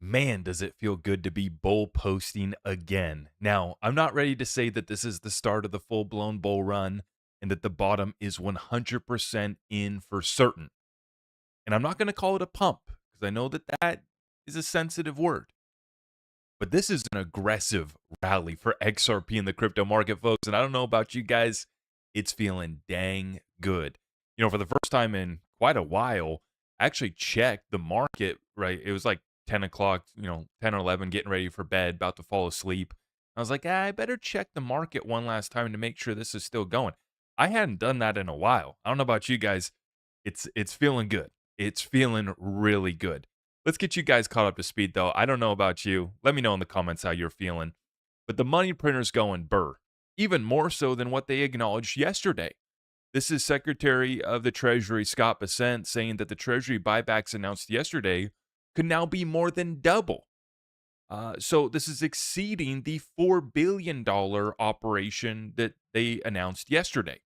Man, does it feel good to be bull posting again. Now, I'm not ready to say that this is the start of the full blown bull run and that the bottom is 100% in for certain. And I'm not going to call it a pump because I know that that is a sensitive word. But this is an aggressive rally for XRP in the crypto market, folks. And I don't know about you guys, it's feeling dang good. For the first time in quite a while, I actually checked the market, right? It was like 10 o'clock, 10 or 11, getting ready for bed, about to fall asleep. I was like, I better check the market one last time to make sure this is still going. I hadn't done that in a while. I don't know about you guys. It's feeling good. It's feeling really good. Let's get you guys caught up to speed, though. I don't know about you. Let me know in the comments how you're feeling. But the money printer's going burr, even more so than what they acknowledged yesterday. This is Secretary of the Treasury Scott Bessent saying that the Treasury buybacks announced yesterday could now be more than double. So this is exceeding the $4 billion operation that they announced yesterday.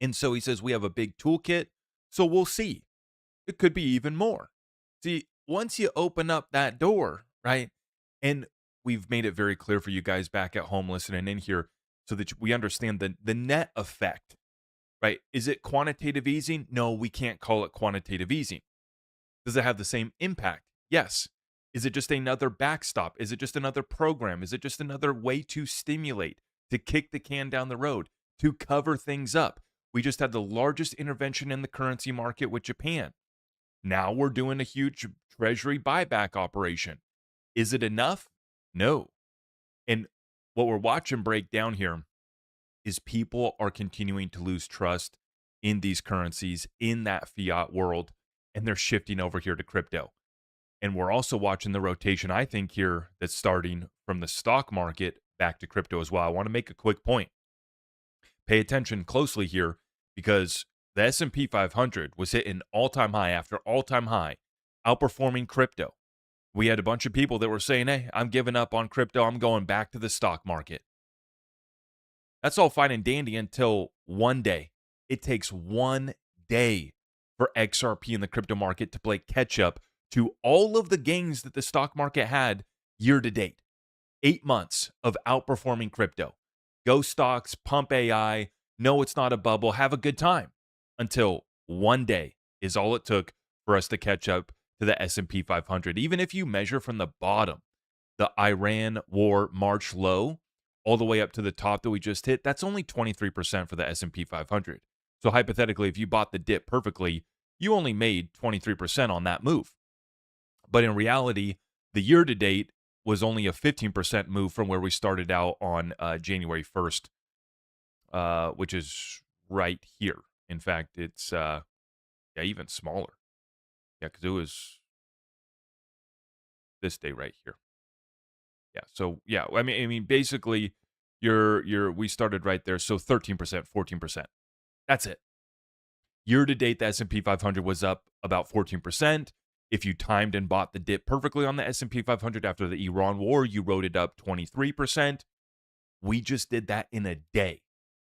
And so he says we have a big toolkit, so we'll see. It could be even more. See, once you open up that door, right? And we've made it very clear for you guys back at home listening in here so that we understand the net effect, right? Is it quantitative easing? No, we can't call it quantitative easing. Does it have the same impact? Yes. Is it just another backstop? Is it just another program? Is it just another way to stimulate, to kick the can down the road, to cover things up? We just had the largest intervention in the currency market with Japan. Now we're doing a huge treasury buyback operation. Is it enough? No. And what we're watching break down here is people are continuing to lose trust in these currencies, in that fiat world, and they're shifting over here to crypto. And we're also watching the rotation, I think, here that's starting from the stock market back to crypto as well. I want to make a quick point. Pay attention closely here because the S&P 500 was hitting all-time high after all-time high, outperforming crypto. We had a bunch of people that were saying, hey, I'm giving up on crypto. I'm going back to the stock market. That's all fine and dandy until one day. It takes one day for XRP in the crypto market to play catch up to all of the gains that the stock market had year to date. 8 months of outperforming crypto. Go stocks, pump AI. No, it's not a bubble. Have a good time. Until one day is all it took for us to catch up to the S&P 500. Even if you measure from the bottom, the Iran war March low, all the way up to the top that we just hit, that's only 23% for the S&P 500. So hypothetically, if you bought the dip perfectly, you only made 23% on that move. But in reality, the year to date was only a 15% move from where we started out on January 1st, which is right here. In fact, it's even smaller. Yeah, because it was this day right here. Yeah, so yeah, I mean, basically, we started right there. So 13%, 14%. That's it. Year to date, the S&P 500 was up about 14%. If you timed and bought the dip perfectly on the S&P 500 after the Iran war, you rode it up 23%. We just did that in a day,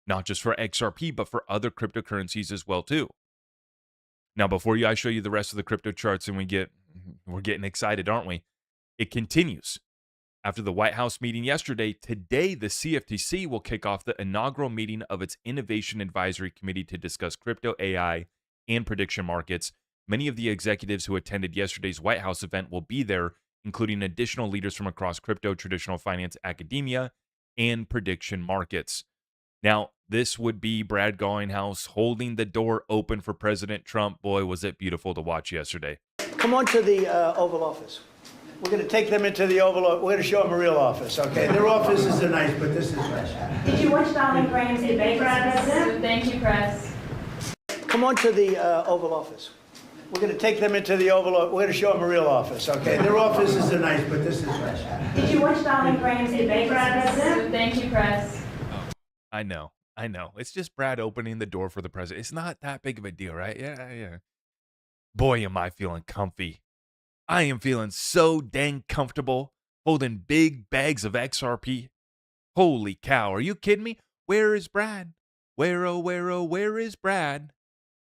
not just for XRP, but for other cryptocurrencies as well too. Now, before I show you the rest of the crypto charts and we're getting excited, aren't we? It continues. After the White House meeting yesterday, today the CFTC will kick off the inaugural meeting of its Innovation Advisory Committee to discuss crypto, AI, and prediction markets. Many of the executives who attended yesterday's White House event will be there, including additional leaders from across crypto, traditional finance, academia, and prediction markets. Now, this would be Brad Garlinghouse holding the door open for President Trump. Boy, was it beautiful to watch yesterday. Come on to the Oval Office. We're going to take them into the Oval Office. We're going to show them a real office, okay? Their offices are nice, but this is nice. Did you watch Donald Graham's debate, President? Thank you, press. Come on to the Oval Office. We're going to take them into the Oval Office. We're going to show them a real office, okay? Their offices are nice, but this is nice. Did you watch Donald Graham's debate, President? Thank you, press. I know. It's just Brad opening the door for the president. It's not that big of a deal, right? Yeah. Boy, am I feeling comfy. I am feeling so dang comfortable holding big bags of XRP. Holy cow, are you kidding me? Where is Brad? Where is Brad?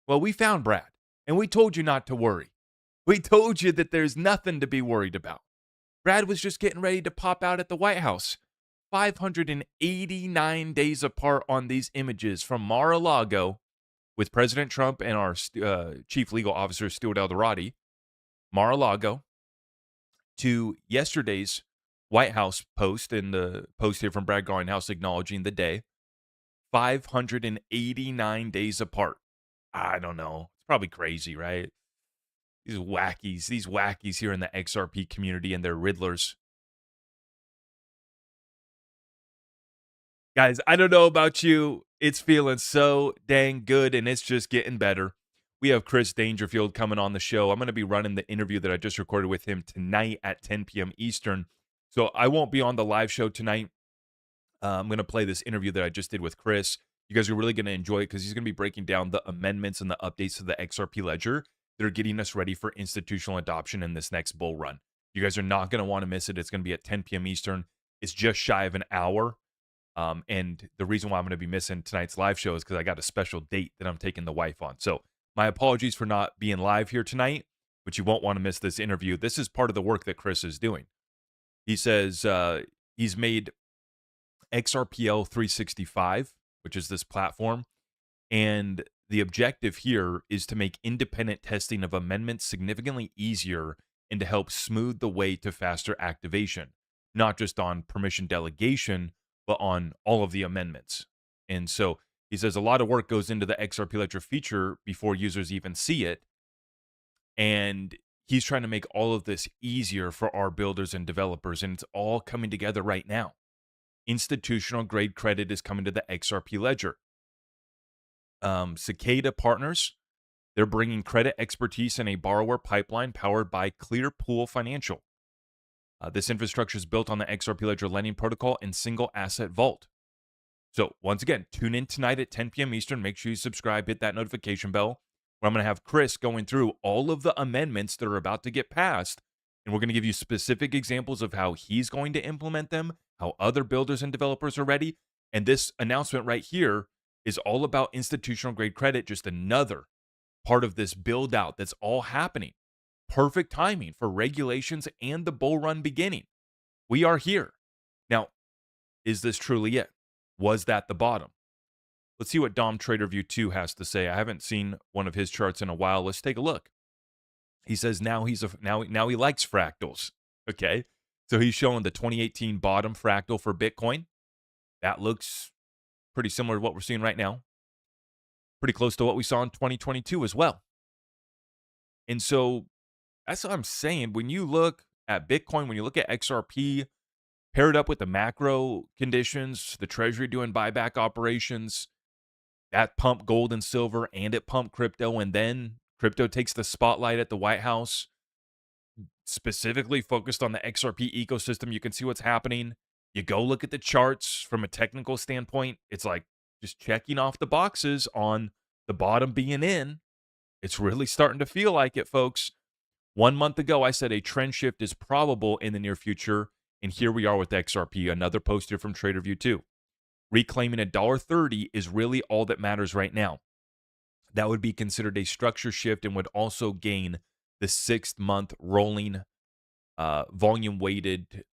Well, we found Brad, and we told you not to worry. We told you that there's nothing to be worried about. Brad was just getting ready to pop out at the White House. 589 days apart on these images from Mar-a-Lago with President Trump and our chief legal officer, Stuart Alderati. Mar-a-Lago to yesterday's White House post, and the post here from Brad Garlinghouse acknowledging the day. 589 days apart. I don't know. It's probably crazy, right? These wackies here in the XRP community and their riddlers. Guys, I don't know about you. It's feeling so dang good, and it's just getting better. We have Chris Dangerfield coming on the show. I'm going to be running the interview that I just recorded with him tonight at 10 p.m. Eastern. So I won't be on the live show tonight. I'm going to play this interview that I just did with Chris. You guys are really going to enjoy it because he's going to be breaking down the amendments and the updates to the XRP ledger that are getting us ready for institutional adoption in this next bull run. You guys are not going to want to miss it. It's going to be at 10 p.m. Eastern. It's just shy of an hour. And the reason why I'm going to be missing tonight's live show is because I got a special date that I'm taking the wife on. So my apologies for not being live here tonight, but you won't want to miss this interview. This is part of the work that Chris is doing. He says he's made XRPL 365, which is this platform, and the objective here is to make independent testing of amendments significantly easier and to help smooth the way to faster activation, not just on permission delegation, but on all of the amendments. And so he says a lot of work goes into the XRP Ledger feature before users even see it. And he's trying to make all of this easier for our builders and developers. And it's all coming together right now. Institutional grade credit is coming to the XRP Ledger. Cicada Partners, they're bringing credit expertise in a borrower pipeline powered by Clearpool Financial. This infrastructure is built on the XRP Ledger lending protocol and single asset vault. So once again, tune in tonight at 10 p.m. Eastern. Make sure you subscribe, hit that notification bell, where I'm going to have Chris going through all of the amendments that are about to get passed. And we're going to give you specific examples of how he's going to implement them, how other builders and developers are ready. And this announcement right here is all about institutional grade credit, just another part of this build out that's all happening. Perfect timing for regulations and the bull run beginning. We are here. Now, is this truly it? Was that the bottom? Let's see what Dom Trader View 2 has to say. I haven't seen one of his charts in a while. Let's take a look. He says now he likes fractals. Okay. So he's showing the 2018 bottom fractal for Bitcoin. That looks pretty similar to what we're seeing right now. Pretty close to what we saw in 2022 as well. And so that's what I'm saying. When you look at Bitcoin, when you look at XRP, pair it up with the macro conditions, the Treasury doing buyback operations, that pumped gold and silver and it pumped crypto, and then crypto takes the spotlight at the White House, specifically focused on the XRP ecosystem. You can see what's happening. You go look at the charts from a technical standpoint. It's like just checking off the boxes on the bottom being in. It's really starting to feel like it, folks. 1 month ago, I said a trend shift is probable in the near future, and here we are with XRP, another post here from TraderView 2. Reclaiming $1.30 is really all that matters right now. That would be considered a structure shift and would also gain the 6-month rolling volume-weighted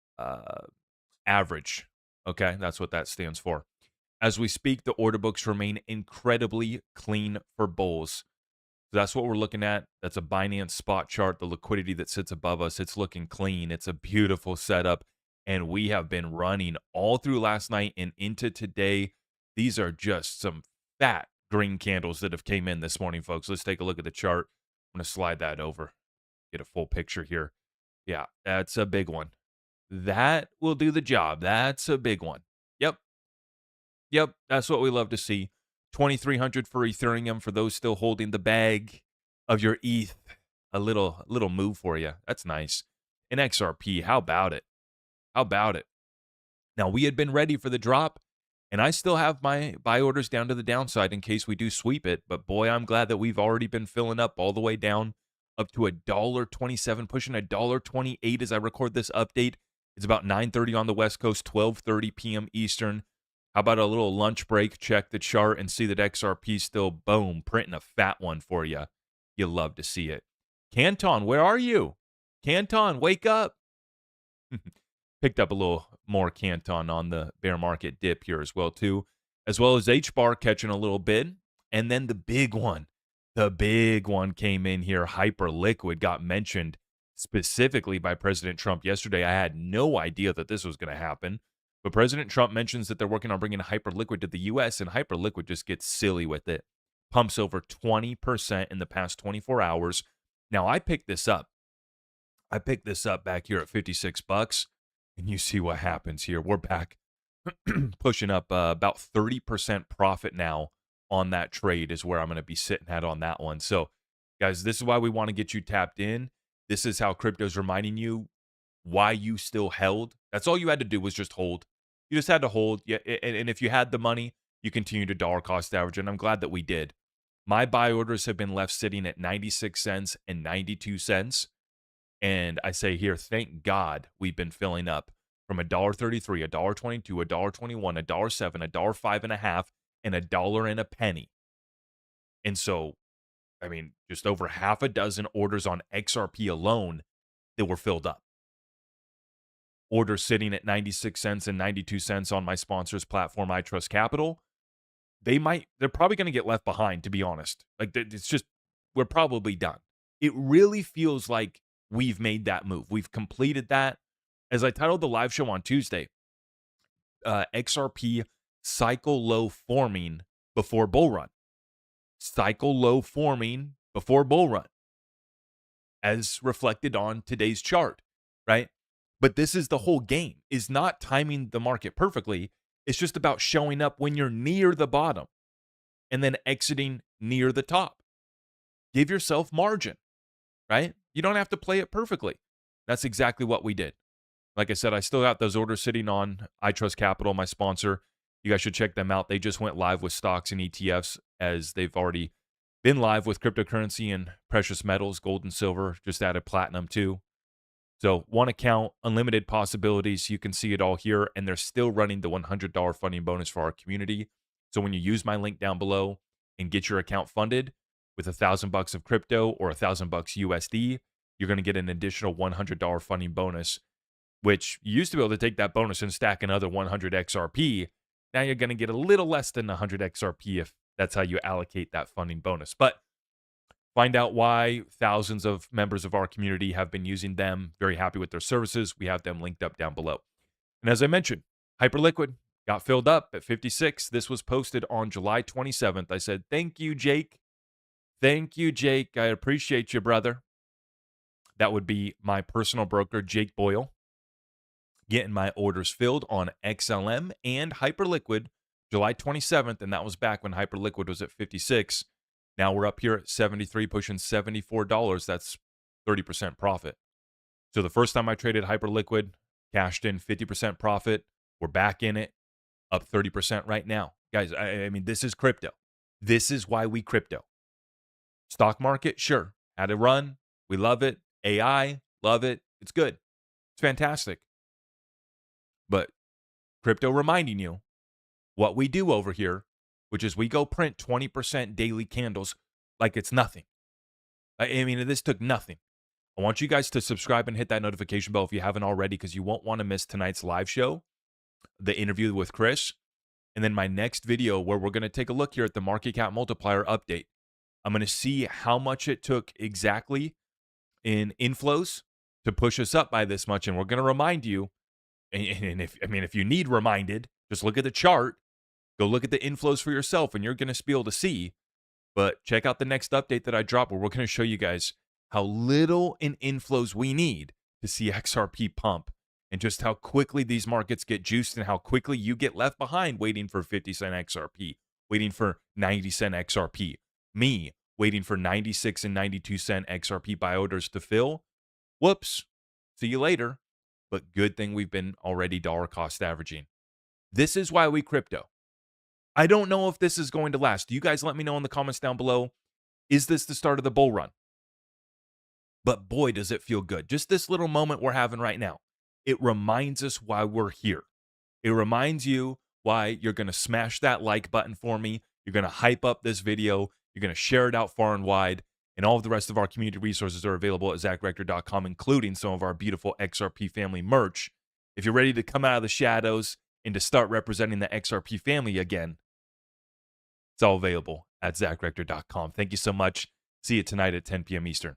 average. Okay, that's what that stands for. As we speak, the order books remain incredibly clean for bulls. So that's what we're looking at. That's a Binance spot chart, the liquidity that sits above us. It's looking clean. It's a beautiful setup. And we have been running all through last night and into today. These are just some fat green candles that have came in this morning, folks. Let's take a look at the chart. I'm going to slide that over, get a full picture here. Yeah, that's a big one. That will do the job. That's a big one. Yep, that's what we love to see. 2,300 for Ethereum for those still holding the bag of your ETH. A little move for you. That's nice. And XRP, how about it? How about it? Now, we had been ready for the drop, and I still have my buy orders down to the downside in case we do sweep it. But boy, I'm glad that we've already been filling up all the way down up to $1.27, pushing $1.28 as I record this update. It's about 9:30 on the West Coast, 12:30 p.m. Eastern. How about a little lunch break? Check the chart and see that XRP still, boom, printing a fat one for you. You love to see it. Canton, where are you? Canton, wake up. Picked up a little more Canton on the bear market dip here as well, too, as well as H-bar catching a little bit. And then the big one came in here. Hyperliquid got mentioned specifically by President Trump yesterday. I had no idea that this was going to happen. But President Trump mentions that they're working on bringing Hyperliquid to the U.S., and Hyperliquid just gets silly with it. Pumps over 20% in the past 24 hours. Now, I picked this up. Back here at 56 bucks, and you see what happens here. We're back pushing up about 30% profit now on that trade is where I'm going to be sitting at on that one. So, guys, this is why we want to get you tapped in. This is how crypto's reminding you why you still held. That's all you had to do was just hold. You just had to hold. Yeah, and if you had the money, you continue to dollar cost average, and I'm glad that we did. My buy orders have been left sitting at 96 cents and 92 cents. And I say here, thank God we've been filling up from $1.33, $1.22, $1.21, $1.07, $1.05.5, and $1.01. And so, I mean, just over half a dozen orders on XRP alone that were filled up. Orders sitting at 96 cents and 92 cents on my sponsor's platform, I Trust Capital. They're probably going to get left behind, to be honest. Like, it's just, we're probably done. It really feels like we've made that move. We've completed that. As I titled the live show on Tuesday, XRP cycle low forming before bull run. Cycle low forming before bull run, as reflected on today's chart, right? But this is the whole game, is not timing the market perfectly. It's just about showing up when you're near the bottom and then exiting near the top. Give yourself margin, right? You don't have to play it perfectly. That's exactly what we did. Like I said, I still got those orders sitting on I Trust Capital, my sponsor. You guys should check them out. They just went live with stocks and ETFs, as they've already been live with cryptocurrency and precious metals, gold and silver, just added platinum too. So one account, unlimited possibilities. You can see it all here, and they're still running the $100 funding bonus for our community. So when you use my link down below and get your account funded with $1,000 of crypto or $1,000 USD, you're going to get an additional $100 funding bonus, which you used to be able to take that bonus and stack another 100 XRP. Now you're going to get a little less than 100 XRP if that's how you allocate that funding bonus. But find out why thousands of members of our community have been using them. Very happy with their services. We have them linked up down below. And as I mentioned, Hyperliquid got filled up at 56. This was posted on July 27th. I said, thank you, Jake. Thank you, Jake. I appreciate you, brother. That would be my personal broker, Jake Boyle, getting my orders filled on XLM and Hyperliquid July 27th. And that was back when Hyperliquid was at 56. Now we're up here at 73, pushing $74. That's 30% profit. So the first time I traded Hyperliquid, cashed in 50% profit. We're back in it, up 30% right now. Guys, I mean, this is crypto. This is why we crypto. Stock market, sure. Had a run. We love it. AI, love it. It's good. It's fantastic. But crypto reminding you what we do over here, which is we go print 20% daily candles like it's nothing. I mean, this took nothing. I want you guys to subscribe and hit that notification bell if you haven't already, because you won't want to miss tonight's live show, the interview with Chris, and then my next video where we're going to take a look here at the market cap multiplier update. I'm going to see how much it took exactly in inflows to push us up by this much, and we're going to remind you, and if you need reminded, just look at the chart. Go look at the inflows for yourself, and you're going to be able to see. But check out the next update that I drop, where we're going to show you guys how little in inflows we need to see XRP pump, and just how quickly these markets get juiced, and how quickly you get left behind waiting for 50-cent XRP, waiting for 90-cent XRP. Me waiting for 96 and 92-cent XRP buy orders to fill. Whoops. See you later. But good thing we've been already dollar cost averaging. This is why we crypto. I don't know if this is going to last. You guys let me know in the comments down below. Is this the start of the bull run? But boy, does it feel good. Just this little moment we're having right now. It reminds us why we're here. It reminds you why you're going to smash that like button for me. You're going to hype up this video. You're going to share it out far and wide. And all of the rest of our community resources are available at zachrector.com, including some of our beautiful XRP family merch. If you're ready to come out of the shadows and to start representing the XRP family again, it's all available at zachrector.com. Thank you so much. See you tonight at 10 p.m. Eastern.